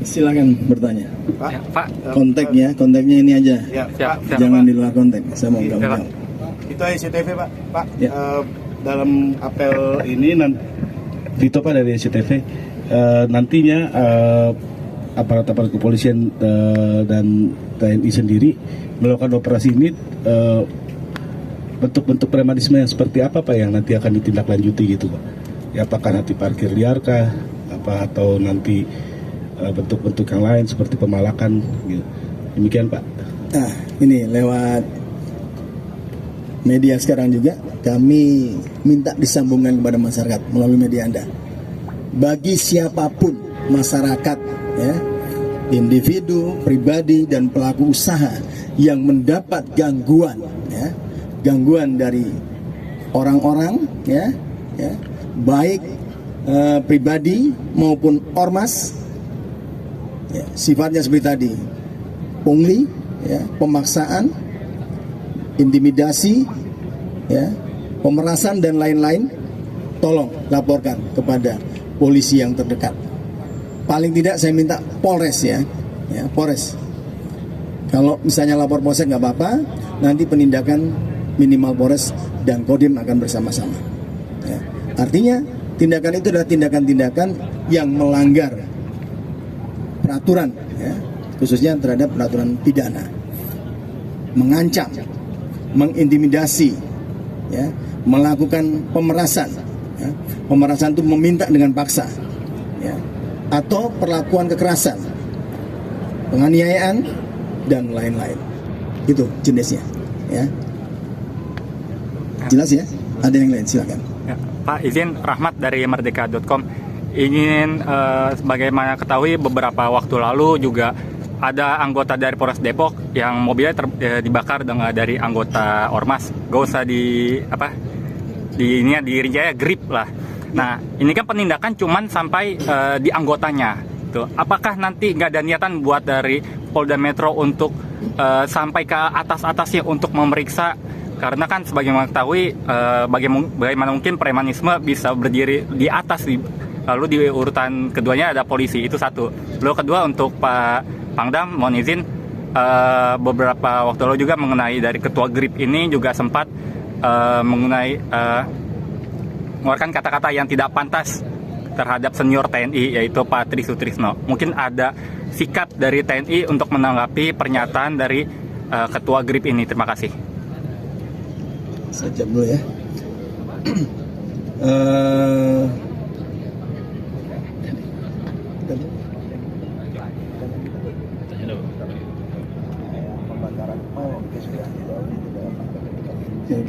Silakan bertanya. Pak, ya, Pak. Kontaknya ini aja. Ya, Pak. Jangan di luar konteks. Saya mau jawab. Itu SCTV, Pak. Pak, ya. Dalam apel ini Vito, Pak, dari SCTV, nantinya aparat-aparat kepolisian dan TNI sendiri melakukan operasi ini, bentuk-bentuk premanisme yang seperti apa, Pak, yang nanti akan ditindaklanjuti gitu, Pak? Ya, apakah nanti parkir liar kah, atau nanti bentuk-bentuk yang lain seperti pemalakan gitu. Demikian, Pak. Nah, ini lewat media sekarang juga kami minta disambungkan kepada masyarakat melalui media Anda. Bagi siapapun masyarakat, ya, individu, pribadi dan pelaku usaha yang mendapat gangguan, ya, gangguan dari orang-orang, ya, baik pribadi maupun ormas, ya, sifatnya seperti tadi, pungli, ya, pemaksaan, intimidasi, ya, pemerasan dan lain-lain, tolong laporkan kepada polisi yang terdekat. Paling tidak saya minta Polres, ya Polres. Kalau misalnya lapor Polsek nggak apa-apa, nanti penindakan minimal Polres dan Kodim akan bersama-sama. Ya. Artinya tindakan itu adalah tindakan-tindakan yang melanggar peraturan, ya, khususnya terhadap peraturan pidana, mengancam, mengintimidasi, ya, melakukan pemerasan, ya. Pemerasan itu meminta dengan paksa, ya, atau perlakuan kekerasan, penganiayaan dan lain-lain. Itu jenisnya, ya. Jelas ya? Ada yang lain, silakan. Ya, Pak, izin Rahmat dari Merdeka.com. Ingin sebagaimana ketahui beberapa waktu lalu juga ada anggota dari Polres Depok yang mobilnya dibakar dari anggota Ormas. Gak usah dirinci grip lah. Nah, ini kan penindakan cuman sampai di anggotanya. Tuh. Apakah nanti nggak ada niatan buat dari Polda Metro untuk sampai ke atas-atasnya untuk memeriksa? Karena kan sebagaimana ketahui, bagaimana mungkin premanisme bisa berdiri di atas, lalu di urutan keduanya ada polisi, itu satu. Lalu kedua untuk Pak Pangdam, mohon izin, beberapa waktu lalu juga mengenai dari Ketua GRIP ini juga sempat mengeluarkan kata-kata yang tidak pantas terhadap senior TNI, yaitu Pak Tri Sutrisno. Mungkin ada sikap dari TNI untuk menanggapi pernyataan dari Ketua GRIP ini. Terima kasih. Saya jawab dulu ya.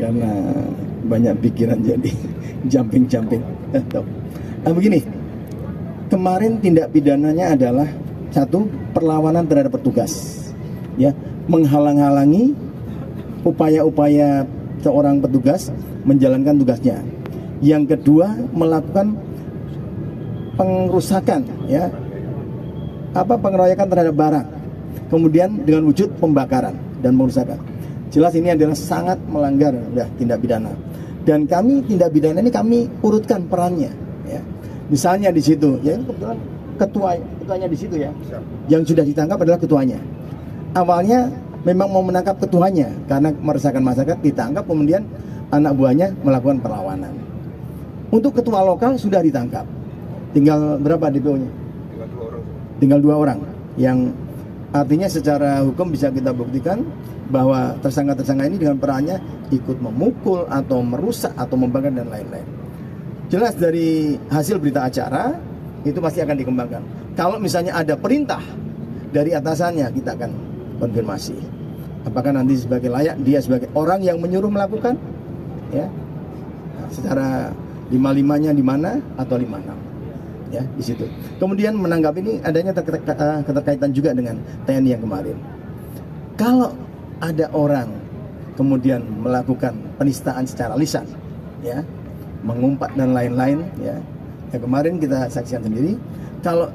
Karena banyak pikiran jadi jumping. Begini, kemarin tindak pidananya adalah satu, perlawanan terhadap petugas, ya, menghalang-halangi upaya-upaya seorang petugas menjalankan tugasnya. Yang kedua, melakukan pengrusakan, ya, pengeroyokan terhadap barang, kemudian dengan wujud pembakaran dan pengrusakan. Jelas ini adalah sangat melanggar tindak pidana. Dan kami tindak pidana ini kami urutkan perannya, ya. Misalnya di situ, ya kebetulan ketuanya di situ, ya. Yang sudah ditangkap adalah ketuanya. Awalnya memang mau menangkap ketuanya karena meresahkan masyarakat, ditangkap, kemudian anak buahnya melakukan perlawanan. Untuk ketua lokal sudah ditangkap. Tinggal berapa DPO-nya? Tinggal 2 orang. Yang artinya secara hukum bisa kita buktikan bahwa tersangka-tersangka ini dengan perannya ikut memukul atau merusak atau membakar dan lain-lain. Jelas dari hasil berita acara itu pasti akan dikembangkan. Kalau misalnya ada perintah dari atasannya, kita akan konfirmasi. Apakah nanti sebagai layak dia sebagai orang yang menyuruh melakukan, ya, secara 55-nya di mana atau 56, ya, di situ. Kemudian menanggapi ini adanya keterkaitan juga dengan TNI yang kemarin. Kalau ada orang kemudian melakukan penistaan secara lisan, ya, mengumpat dan lain-lain, ya, yang kemarin kita saksikan sendiri. Kalau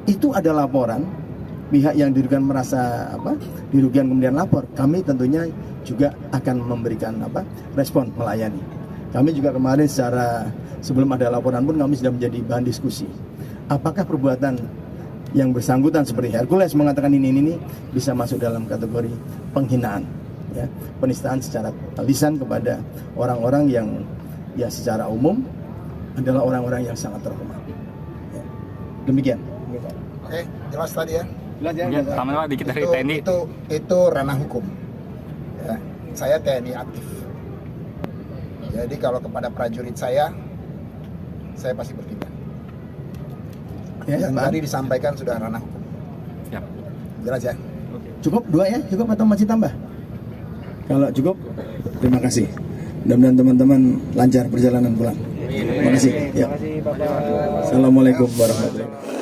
itu ada laporan, pihak yang dirugikan merasa dirugikan kemudian lapor, kami tentunya juga akan memberikan respon, melayani. Kami juga kemarin secara sebelum ada laporan pun kami sudah menjadi bahan diskusi. Apakah perbuatan yang bersangkutan seperti Hercules mengatakan ini bisa masuk dalam kategori penghinaan, ya, penistaan secara lisan kepada orang-orang yang ya secara umum adalah orang-orang yang sangat terhormat. Ya. Demikian. Oke, jelas tadi ya. Ya, sama dikit dari TNI. Itu ranah hukum. Ya, saya TNI aktif. Jadi kalau kepada prajurit saya pasti bertindak. Ya, Yang tadi disampaikan sudah ranah hukum. Siap. Jelas ya. Cukup 2 ya? Cukup atau masih tambah? Kalau cukup, terima kasih. Mudah-mudahan teman-teman lancar perjalanan pulang. Terima kasih. Ya. Assalamualaikum warahmatullahi wabarakatuh.